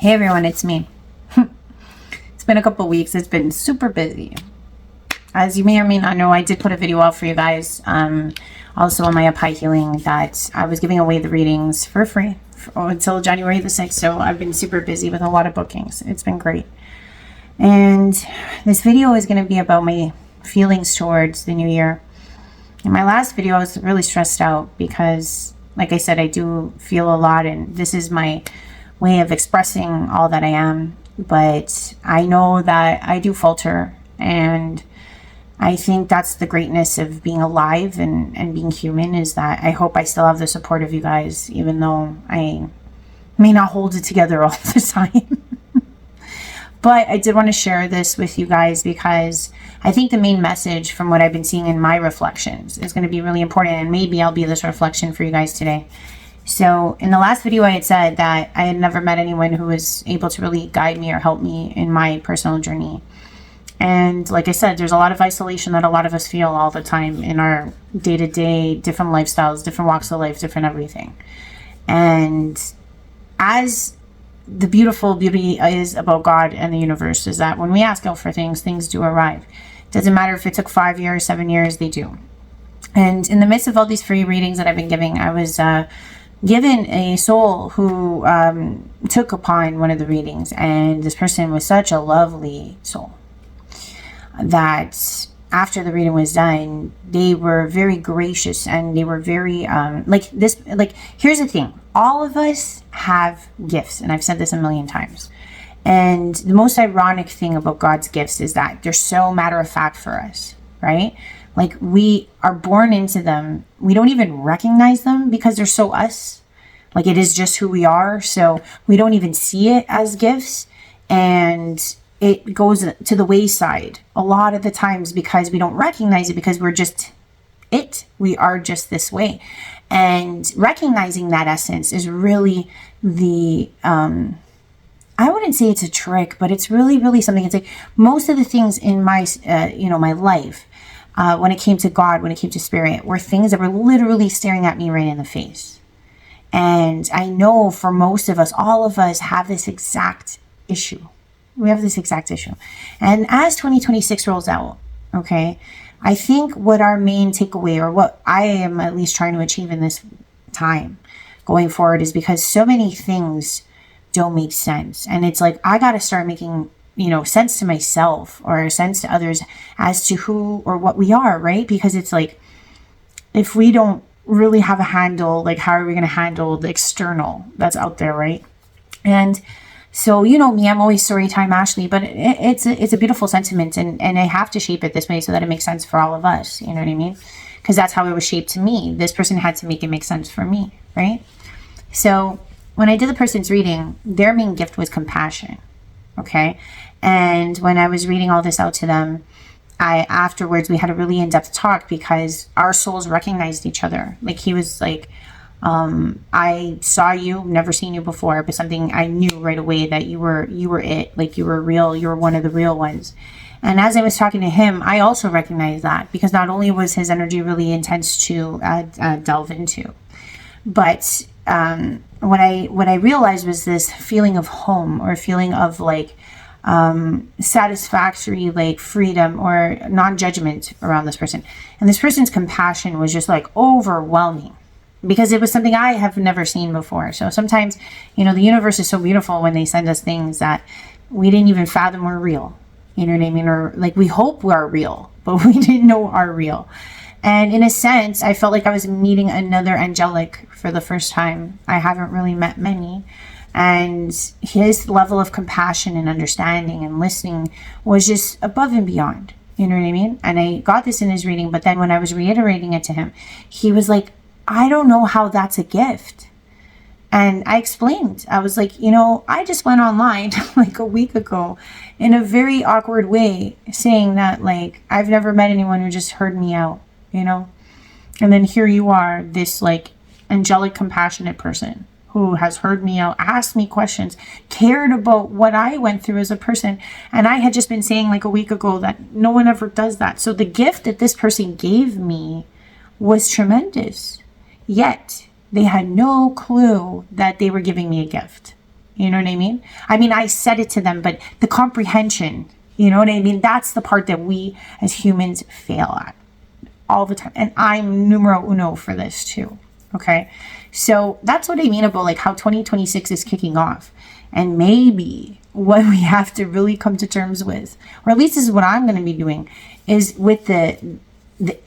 Hey everyone, it's me. It's been a couple weeks. It's been super busy. As you may or may not know, I did put a video out for you guys, also on my Up High Healing, that I was giving away the readings for free until January the 6th. So I've been super busy with a lot of bookings. It's been great. And this video is going to be about my feelings towards the new year. In my last video, I was really stressed out because, like I said, I do feel a lot, and this is my way of expressing all that I am. But I know that I do falter, and I think that's the greatness of being alive and being human, is that I hope I still have the support of you guys, even though I may not hold it together all the time. But I did want to share this with you guys because I think the main message from what I've been seeing in my reflections is going to be really important, and maybe I'll be this reflection for you guys today. So in the last video, I had said that I had never met anyone who was able to really guide me or help me in my personal journey. And like I said, there's a lot of isolation that a lot of us feel all the time in our day-to-day, different lifestyles, different walks of life, different everything. And as the beautiful beauty is about God and the universe, is that when we ask out for things, things do arrive. It doesn't matter if it took 5 years, 7 years, they do. And in the midst of all these free readings that I've been giving, I was given a soul who took upon one of the readings, and this person was such a lovely soul that after the reading was done, they were very gracious, and they were very here's the thing, all of us have gifts, and I've said this a million times, and the most ironic thing about God's gifts is that they're so matter-of-fact for us, right? Like, we are born into them. We don't even recognize them because they're so us. Like, it is just who we are. So we don't even see it as gifts. And it goes to the wayside a lot of the times because we don't recognize it, because we're just it. We are just this way. And recognizing that essence is really the, I wouldn't say it's a trick, but it's really, really something. It's like most of the things in my, my life, when it came to God, when it came to spirit, were things that were literally staring at me right in the face. And I know for most of us, all of us have this exact issue. We have this exact issue. And as 2026 rolls out, okay, I think what our main takeaway, or what I am at least trying to achieve in this time going forward, is because so many things don't make sense. And it's like, I got to start making sense to myself or sense to others as to who or what we are, right? Because it's like, if we don't really have a handle, like, how are we going to handle the external that's out there, right? And so, me, I'm always story time Ashley, but it's a beautiful sentiment, and I have to shape it this way so that it makes sense for all of us, you know what I mean? Because that's how it was shaped to me. This person had to make it make sense for me, right? So when I did the person's reading, their main gift was compassion. Okay. And when I was reading all this out to them, afterwards we had a really in-depth talk because our souls recognized each other. Like, he was like, I saw you, never seen you before, but something I knew right away that you were it, like, you were real, you were one of the real ones. And as I was talking to him, I also recognized that, because not only was his energy really intense to delve into, but what I realized was this feeling of home, or feeling of like satisfactory, like freedom or non-judgment around this person. And this person's compassion was just like overwhelming, because it was something I have never seen before. So sometimes, the universe is so beautiful when they send us things that we didn't even fathom were real. You know what I mean? Or like, we hope we are real, but we didn't know are real. And in a sense, I felt like I was meeting another angelic for the first time. I haven't really met many. And his level of compassion and understanding and listening was just above and beyond. You know what I mean? And I got this in his reading, but then when I was reiterating it to him, he was like, I don't know how that's a gift. And I explained, I was like, I just went online like a week ago in a very awkward way, saying that, like, I've never met anyone who just heard me out. And then here you are, this like angelic, compassionate person who has heard me out, asked me questions, cared about what I went through as a person. And I had just been saying like a week ago that no one ever does that. So the gift that this person gave me was tremendous. Yet they had no clue that they were giving me a gift. You know what I mean? I mean, I said it to them, but the comprehension, you know what I mean? That's the part that we as humans fail at all the time. And I'm numero uno for this too. Okay. So that's what I mean about like how 2026 is kicking off. And maybe what we have to really come to terms with, or at least this is what I'm going to be doing, is with the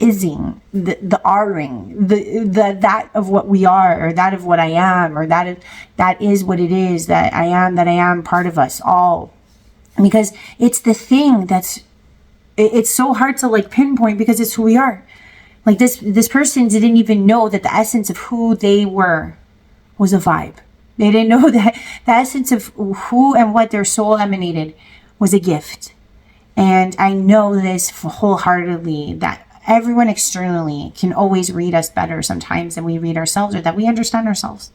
ising, the R-ing, the that of what we are, or that of what I am, or that is what it is that I am part of us all. Because it's the thing it's so hard to like pinpoint, because it's who we are. Like this person didn't even know that the essence of who they were was a vibe. They didn't know that the essence of who and what their soul emanated was a gift. And I know this wholeheartedly, that everyone externally can always read us better sometimes than we read ourselves, or that we understand ourselves.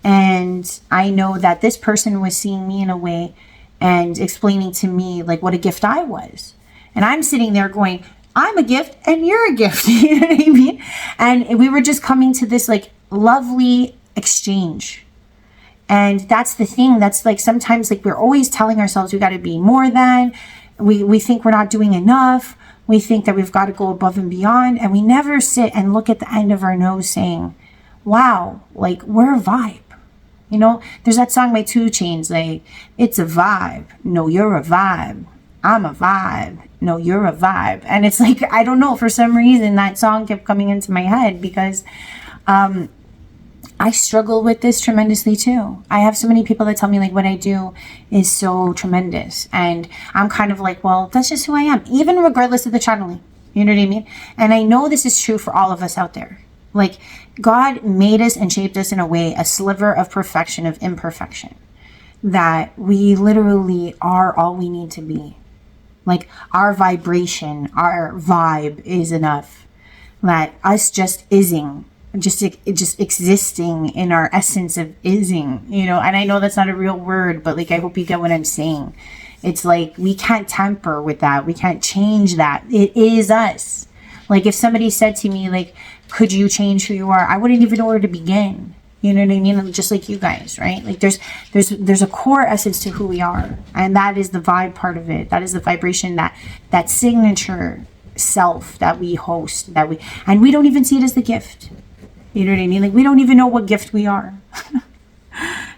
And I know that this person was seeing me in a way and explaining to me like what a gift I was. And I'm sitting there going, I'm a gift and you're a gift. You know what I mean? And we were just coming to this like lovely exchange. And that's the thing. That's like sometimes like we're always telling ourselves we got to be more than. We think we're not doing enough. We think that we've got to go above and beyond. And we never sit and look at the end of our nose saying, wow, like we're a vibe. You know, there's that song by 2 Chainz, like, it's a vibe. No, you're a vibe. I'm a vibe. No, you're a vibe. And it's like, I don't know, for some reason that song kept coming into my head, because I struggle with this tremendously too. I have so many people that tell me like what I do is so tremendous. And I'm kind of like, well, that's just who I am, even regardless of the channeling. You know what I mean? And I know this is true for all of us out there. Like God made us and shaped us in a way, a sliver of perfection, of imperfection, that we literally are all we need to be. Like our vibration, our vibe is enough. That us just ising, just existing in our essence of ising, you know. And I know that's not a real word, but like I hope you get what I'm saying. It's like we can't tamper with that. We can't change that. It is us. Like if somebody said to me like, could you change who you are? I wouldn't even know where to begin. You know what I mean? Just like you guys, right? Like there's a core essence to who we are. And that is the vibe part of it. That is the vibration, that signature self that we host, and we don't even see it as the gift. You know what I mean? Like we don't even know what gift we are.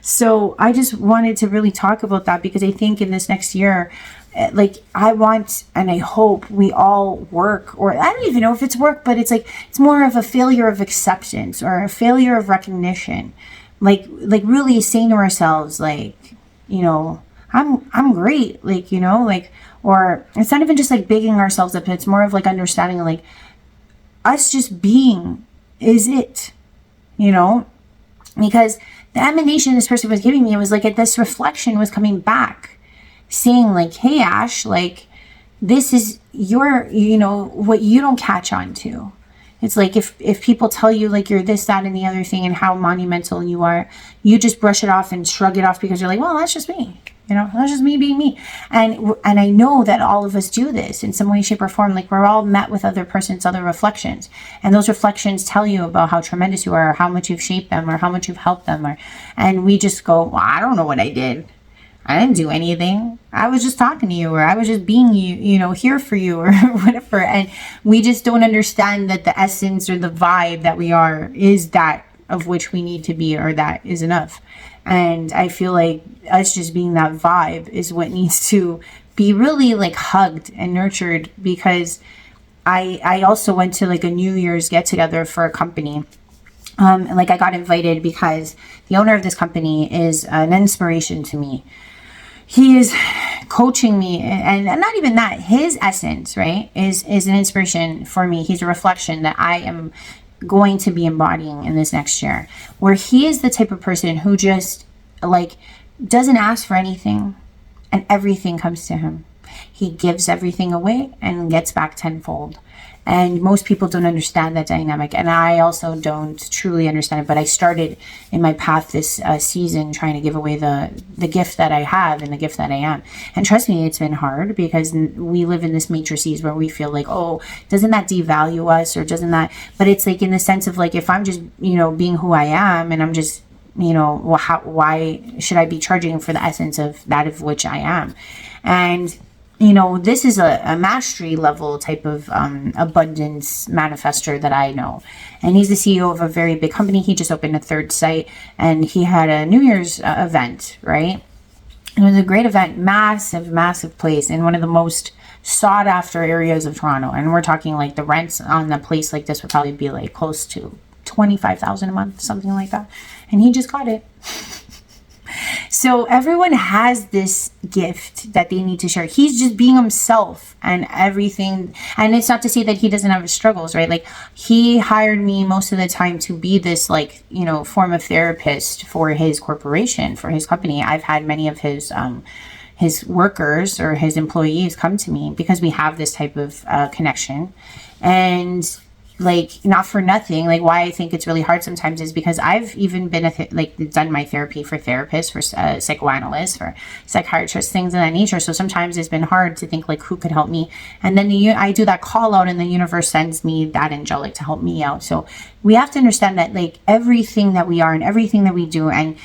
So I just wanted to really talk about that, because I think in this next year, like I want and I hope we all work, or I don't even know if it's work, but it's like it's more of a failure of acceptance or a failure of recognition, like really saying to ourselves like, you know, I'm great, like, you know, like, or it's not even just like bigging ourselves up, it's more of like understanding like us just being is it, you know. Because the emanation this person was giving me, it was like this reflection was coming back saying like, hey Ash, like this is your, you know, what you don't catch on to. It's like if people tell you like you're this, that, and the other thing and how monumental you are, you just brush it off and shrug it off because you're like, well, that's just me. You know, that's just me being me. And I know that all of us do this in some way, shape, or form. Like we're all met with other persons, other reflections. And those reflections tell you about how tremendous you are, or how much you've shaped them, or how much you've helped them. And we just go, well, I don't know what I did. I didn't do anything. I was just talking to you, or I was just being you know, here for you, or whatever. And we just don't understand that the essence or the vibe that we are is that of which we need to be, or that is enough. And I feel like us just being that vibe is what needs to be really like hugged and nurtured, because I also went to like a New Year's get together for a company. And like I got invited because the owner of this company is an inspiration to me. He is coaching me, and not even that, his essence, right, is an inspiration for me. He's a reflection that I am going to be embodying in this next year, where he is the type of person who just like doesn't ask for anything and everything comes to him. He gives everything away and gets back tenfold. And most people don't understand that dynamic, and I also don't truly understand it. But I started in my path this season trying to give away the gift that I have and the gift that I am. And trust me, it's been hard, because we live in this matrices where we feel like, oh, doesn't that devalue us, or doesn't that? But it's like in the sense of like, if I'm just, you know, being who I am, and I'm just why should I be charging for the essence of that of which I am? And this is a mastery level type of abundance manifester that I know. And he's the CEO of a very big company. He just opened a third site, and he had a New Year's event, right? It was a great event, massive place in one of the most sought after areas of Toronto. And we're talking like the rents on a place like this would probably be like close to 25,000 a month, something like that. And he just got it. So everyone has this gift that they need to share. He's just being himself and everything. And it's not to say that he doesn't have his struggles, right? Like, he hired me most of the time to be this form of therapist for his corporation, for his company. I've had many of his workers or his employees come to me because we have this type of connection. And not for nothing, why I think it's really hard sometimes is because I've even been done my therapy for therapists, for psychoanalysts, for psychiatrists, things of that nature. So sometimes it's been hard to think who could help me. And then I do that call out, and the universe sends me that angelic to help me out. So we have to understand that everything that we are and everything that we do, and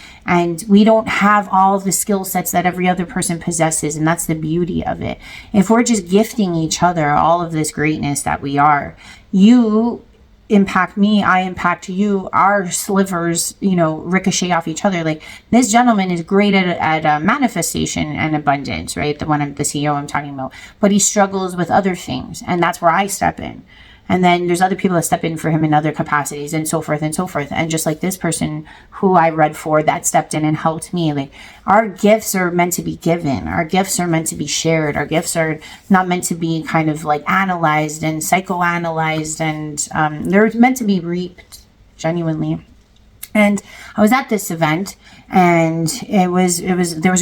we don't have all of the skill sets that every other person possesses. And that's the beauty of it. If we're just gifting each other all of this greatness that we are, you impact me, I impact you, our slivers, ricochet off each other. This gentleman is great at manifestation and abundance, right? The CEO I'm talking about, but he struggles with other things. And that's where I step in. And then there's other people that step in for him in other capacities, and so forth and so forth. And just like this person who I read for that stepped in and helped me, our gifts are meant to be given. Our gifts are meant to be shared. Our gifts are not meant to be kind of analyzed and psychoanalyzed, and they're meant to be reaped genuinely. And I was at this event, and there was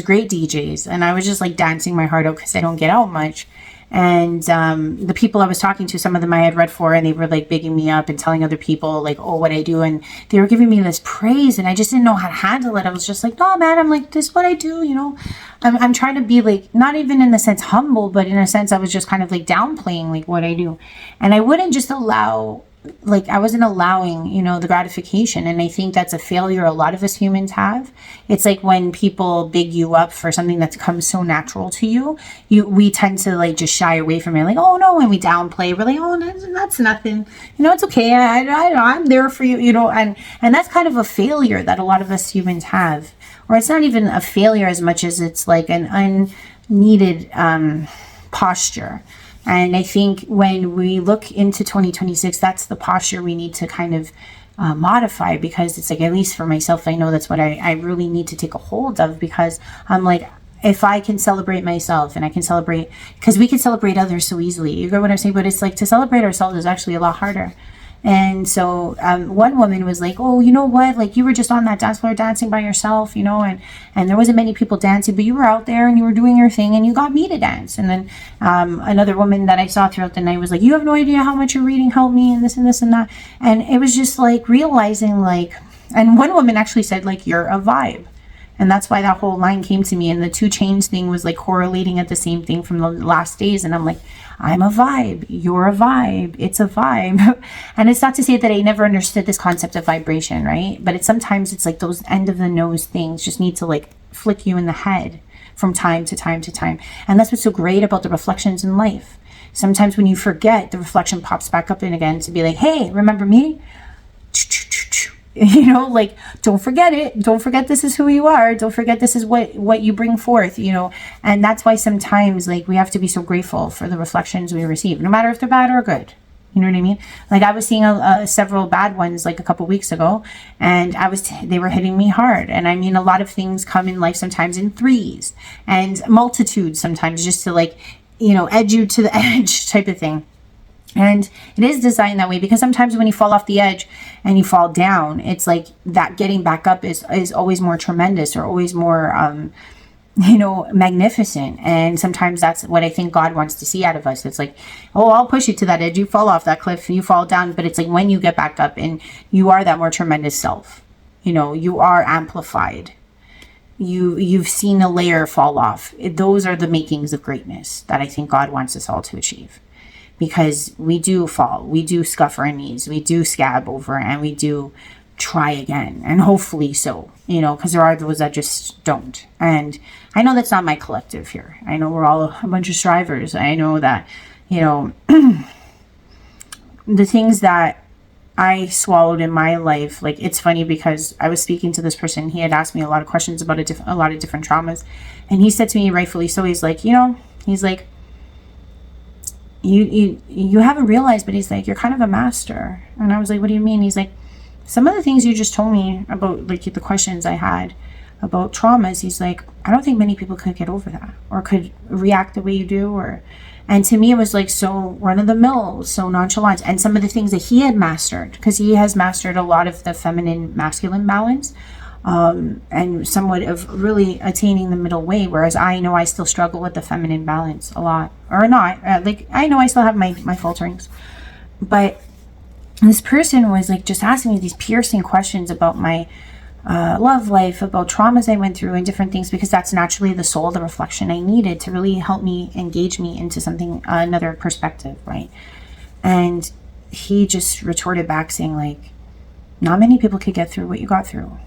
great DJs, and I was just dancing my heart out because I don't get out much. And the people I was talking to, some of them I had read for, and they were bigging me up and telling other people what I do, and they were giving me this praise, and I just didn't know how to handle it. I was just no, man, I'm this is what I do, I'm trying to be not even in the sense humble, but in a sense I was just kind of downplaying what I do, and I wouldn't just allow I wasn't allowing, the gratification. And I think that's a failure a lot of us humans have. It's when people big you up for something that comes so natural to you, we tend to just shy away from it. Oh no, and we downplay. We're oh, that's nothing. It's okay. I'm there for you, and that's kind of a failure that a lot of us humans have. Or it's not even a failure as much as it's an unneeded posture. And I think when we look into 2026, that's the posture we need to kind of modify, because it's at least for myself, I know that's what I really need to take a hold of, because I'm if I can celebrate myself, and I can celebrate, because we can celebrate others so easily. You get what I'm saying? But it's to celebrate ourselves is actually a lot harder. And so one woman was oh, you know what? You were just on that dance floor dancing by yourself, and there wasn't many people dancing, but you were out there and you were doing your thing and you got me to dance. And then another woman that I saw throughout the night was you have no idea how much your reading helped me, and this and this and that. And it was just realizing and one woman actually said you're a vibe. And that's why that whole line came to me. And the 2 Chainz thing was correlating at the same thing from the last days. And I'm I'm a vibe. You're a vibe. It's a vibe. And it's not to say that I never understood this concept of vibration, right? But sometimes it's those end of the nose things just need to flick you in the head from time to time to time. And that's what's so great about the reflections in life. Sometimes when you forget, the reflection pops back up in again to be hey, remember me? Don't forget it. Don't forget this is who you are. Don't forget this is what you bring forth, and that's why sometimes we have to be so grateful for the reflections we receive, no matter if they're bad or good. You know what I mean? I was seeing several bad ones a couple weeks ago, and they were hitting me hard. And I mean, a lot of things come in life sometimes in threes and multitudes sometimes, just to edge you to the edge type of thing. And it is designed that way, because sometimes when you fall off the edge and you fall down, it's that getting back up is always more tremendous, or always more magnificent. And sometimes that's what I think God wants to see out of us. It's oh, I'll push you to that edge, you fall off that cliff, you fall down, but it's when you get back up and you are that more tremendous self, you are amplified, you've seen a layer fall off. Those are the makings of greatness that I think God wants us all to achieve. Because we do fall, we do scuff our knees, we do scab over, and we do try again, and hopefully so, because there are those that just don't. And I know that's not my collective here. I know we're all a bunch of strivers. I know that, the things that I swallowed in my life, like, it's funny because I was speaking to this person. He had asked me a lot of questions about a lot of different traumas. And he said to me, rightfully so, he's like, he's like, you haven't realized, but he's like, you're kind of a master. And I was like, what do you mean? He's like, some of the things you just told me about, like, the questions I had about traumas, he's like, I don't think many people could get over that or could react the way you do. And to me, it was like so run of the mill, so nonchalant. And some of the things that he had mastered, because he has mastered a lot of the feminine masculine balance, and somewhat of really attaining the middle way. Whereas I know I still struggle with the feminine balance a lot, or not. Like, I know I still have my falterings, but this person was like just asking me these piercing questions about my love life, about traumas I went through and different things, because that's naturally the soul, the reflection I needed to really help me engage me into something, another perspective, right? And he just retorted back saying, like, not many people could get through what you got through,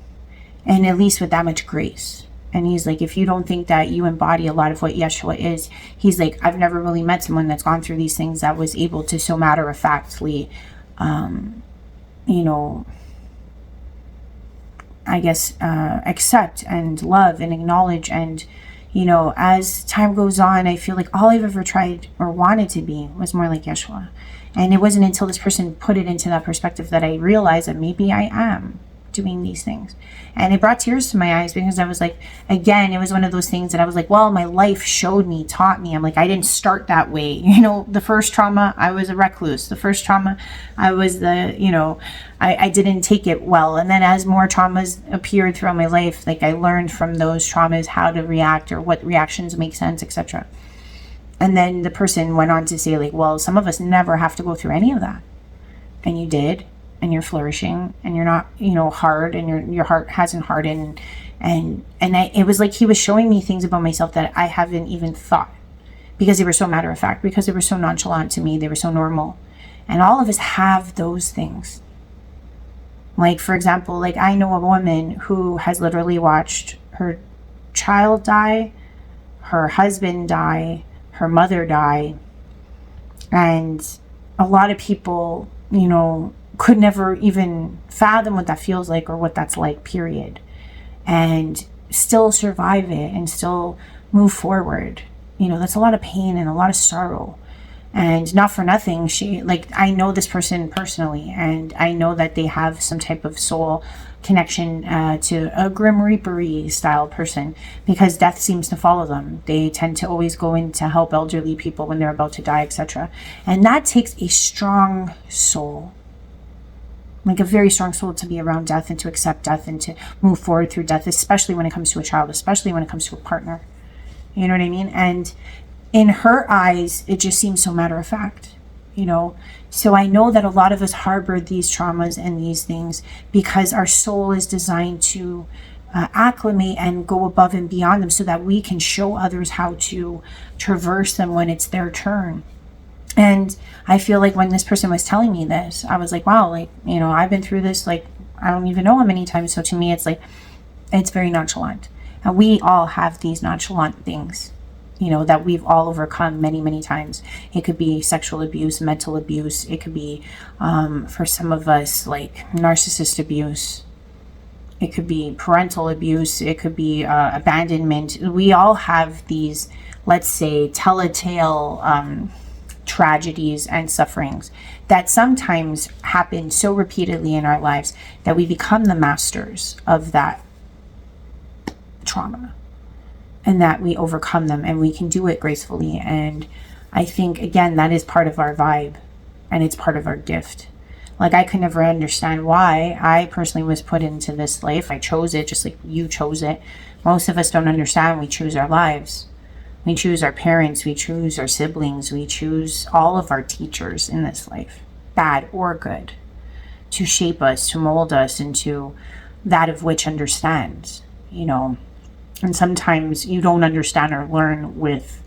and at least with that much grace. And he's like, if you don't think that you embody a lot of what Yeshua is, he's like, I've never really met someone that's gone through these things that was able to so matter-of-factly I guess, accept and love and acknowledge. And, as time goes on, I feel like all I've ever tried or wanted to be was more like Yeshua. And it wasn't until this person put it into that perspective that I realized that maybe I am doing these things. And it brought tears to my eyes, because I was like, again, it was one of those things that I was like, well, my life showed me, taught me. I'm like, I didn't start that way. The first trauma, I was a recluse. The first trauma, I was I didn't take it well. And then as more traumas appeared throughout my life, like, I learned from those traumas how to react or what reactions make sense, etc. And then the person went on to say, like, well, some of us never have to go through any of that. And you did. And you're flourishing, and you're not, hard, and your heart hasn't hardened. It was like he was showing me things about myself that I haven't even thought, because they were so matter of fact, because they were so nonchalant to me, they were so normal. And all of us have those things. Like, for example, like, I know a woman who has literally watched her child die, her husband die, her mother die, and a lot of people, could never even fathom what that feels like or what that's like, period. And still survive it and still move forward. That's a lot of pain and a lot of sorrow. And not for nothing, I know this person personally, and I know that they have some type of soul connection to a Grim Reaper-y style person, because death seems to follow them. They tend to always go in to help elderly people when they're about to die, etc. And that takes a strong soul. Like, a very strong soul to be around death and to accept death and to move forward through death, especially when it comes to a child, especially when it comes to a partner. You know what I mean? And in her eyes, it just seems so matter of fact, So I know that a lot of us harbor these traumas and these things because our soul is designed to acclimate and go above and beyond them, so that we can show others how to traverse them when it's their turn. And I feel like when this person was telling me this, I was like, wow, like, I've been through this, like, I don't even know how many times. So to me, it's like, it's very nonchalant. And we all have these nonchalant things, that we've all overcome many, many times. It could be sexual abuse, mental abuse. It could be, for some of us, like, narcissist abuse. It could be parental abuse. It could be abandonment. We all have these, let's say, telltale tragedies and sufferings that sometimes happen so repeatedly in our lives that we become the masters of that trauma, and that we overcome them, and we can do it gracefully. And I think, again, that is part of our vibe, and it's part of our gift. Like, I could never understand why I personally was put into this life. I chose it just like you chose it. Most of us don't understand we choose our lives. We choose our parents, we choose our siblings, we choose all of our teachers in this life, bad or good, to shape us, to mold us into that of which understands, And sometimes you don't understand or learn with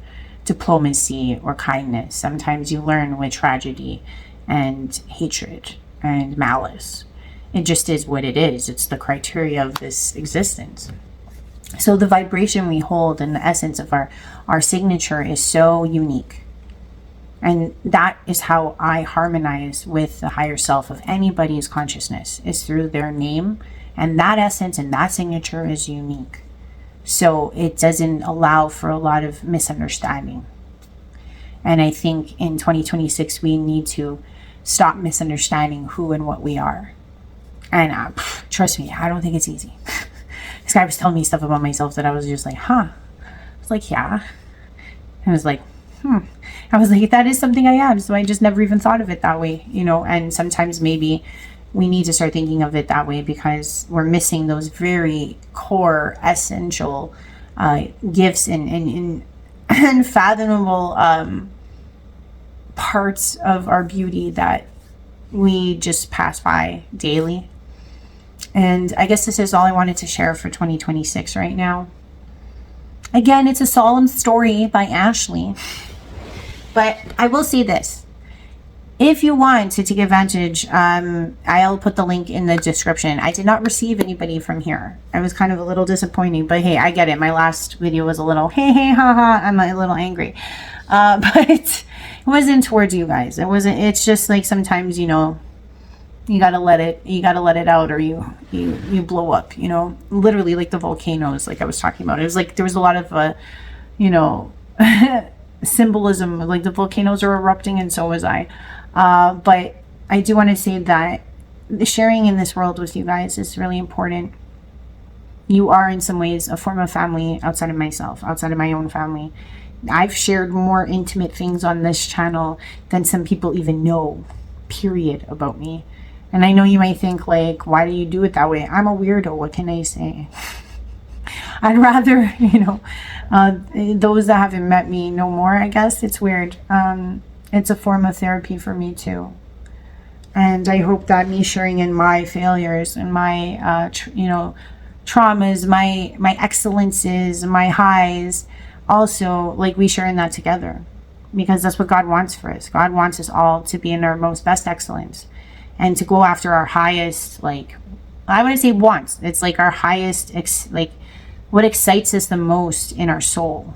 diplomacy or kindness. Sometimes you learn with tragedy and hatred and malice. It just is what it is. It's the criteria of this existence. So the vibration we hold and the essence of our signature is so unique. And that is how I harmonize with the higher self of anybody's consciousness, is through their name. And that essence and that signature is unique. So it doesn't allow for a lot of misunderstanding. And I think in 2026, we need to stop misunderstanding who and what we are. And trust me, I don't think it's easy. This guy was telling me stuff about myself that I was just like, huh. I was like, yeah. I was like, I was like, that is something I am. So I just never even thought of it that way, you know. And sometimes maybe we need to start thinking of it that way, because we're missing those very core, essential gifts and unfathomable parts of our beauty that we just pass by daily. And I guess this is all I wanted to share for 2026 right now. Again, it's a solemn story by Ashley. But I will say this. If you want to take advantage, I'll put the link in the description. I did not receive anybody from here. I was kind of a little disappointing, but hey, I get it. My last video was a little, hey, haha, I'm a little angry. But it wasn't towards you guys. It's just like sometimes, you know, you gotta let it out, or you blow up, you know, literally, like the volcanoes, like I was talking about. It was like there was a lot of you know, symbolism, like the volcanoes are erupting, and so was I. But I do want to say that the sharing in this world with you guys is really important. You are in some ways a form of family outside of myself, outside of my own family. I've shared more intimate things on this channel than some people even know, period, about me. And I know you might think, like, why do you do it that way? I'm a weirdo. What can I say? I'd rather, you know, those that haven't met me know more, I guess. It's weird. It's a form of therapy for me, too. And I hope that me sharing in my failures and my, you know, traumas, my excellences, my highs, also, like, we share in that together. Because that's what God wants for us. God wants us all to be in our most best excellence. And to go after our highest, like, I wouldn't say wants. It's like our highest, like, what excites us the most in our soul.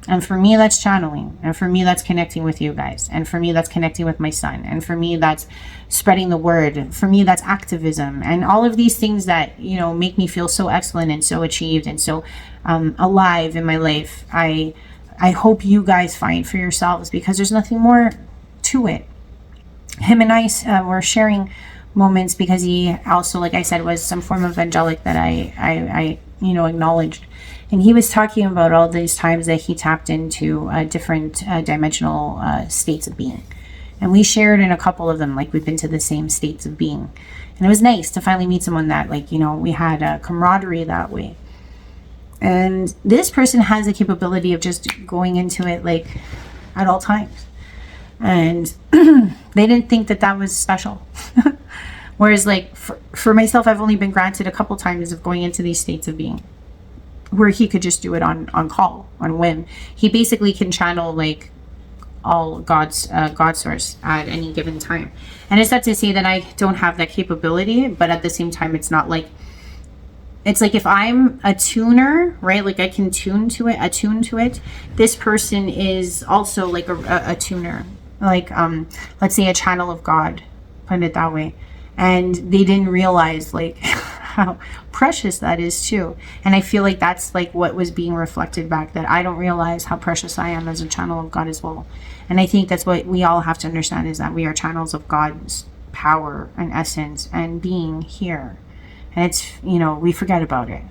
And for me, that's channeling. And for me, that's connecting with you guys. And for me, that's connecting with my son. And for me, that's spreading the word. For me, that's activism. And all of these things that, you know, make me feel so excellent and so achieved and so alive in my life. I hope you guys find for yourselves, because there's nothing more to it. Him and I were sharing moments, because he also, like I said, was some form of angelic that I you know, acknowledged. And he was talking about all these times that he tapped into different dimensional states of being. And we shared in a couple of them, like we've been to the same states of being. And it was nice to finally meet someone that, like, you know, we had a camaraderie that way. And this person has the capability of just going into it, like, at all times. And they didn't think that that was special. Whereas, like, for myself, I've only been granted a couple times of going into these states of being, where he could just do it on call, on whim. He basically can channel, like, all God's God source at any given time. And it's not to say that I don't have that capability, but at the same time, it's not like, it's like if I'm a tuner, right? Like I can attune to it. This person is also like a tuner, like let's say a channel of God, put it that way. And they didn't realize, like, how precious that is too. And I feel like that's like what was being reflected back, that I don't realize how precious I am as a channel of God as well. And I think that's what we all have to understand, is that we are channels of God's power and essence and being here. And it's, you know, we forget about it.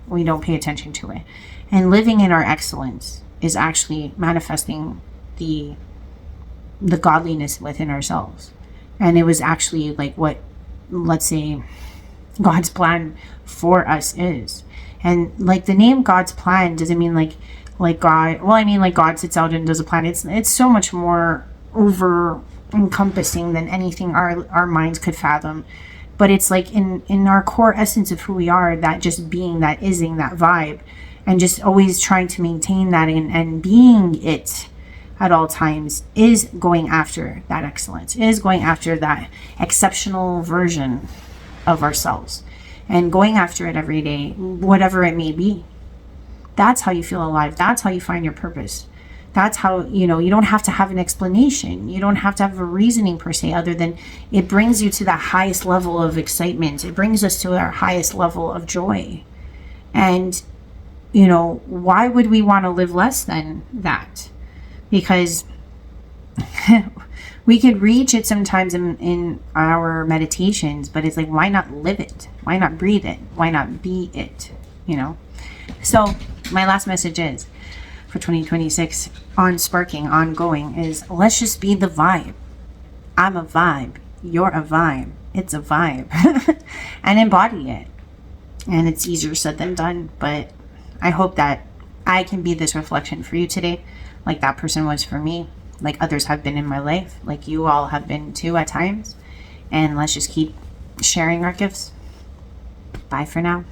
We don't pay attention to it. And living in our excellence is actually manifesting the godliness within ourselves. And it was actually like what, let's say, God's plan for us is. And like the name God's plan doesn't mean like God, well, I mean, like God sits out and does a plan. It's so much more over encompassing than anything our minds could fathom. But it's like in our core essence of who we are, that just being, that ising, that vibe, and just always trying to maintain that and being it at all times, is going after that excellence, is going after that exceptional version of ourselves and going after it every day, whatever it may be. That's how you feel alive. That's how you find your purpose. That's how, you don't have to have an explanation. You don't have to have a reasoning per se, other than it brings you to the highest level of excitement. It brings us to our highest level of joy. And, why would we want to live less than that? Because we could reach it sometimes in our meditations, but it's like, why not live it? Why not breathe it? Why not be it? So my last message is for 2026 on Sparking Ongoing is, let's just be the vibe. I'm a vibe. You're a vibe. It's a vibe. And embody it. And it's easier said than done, but I hope that I can be this reflection for you today, like that person was for me, like others have been in my life, like you all have been too at times. And let's just keep sharing our gifts. Bye for now.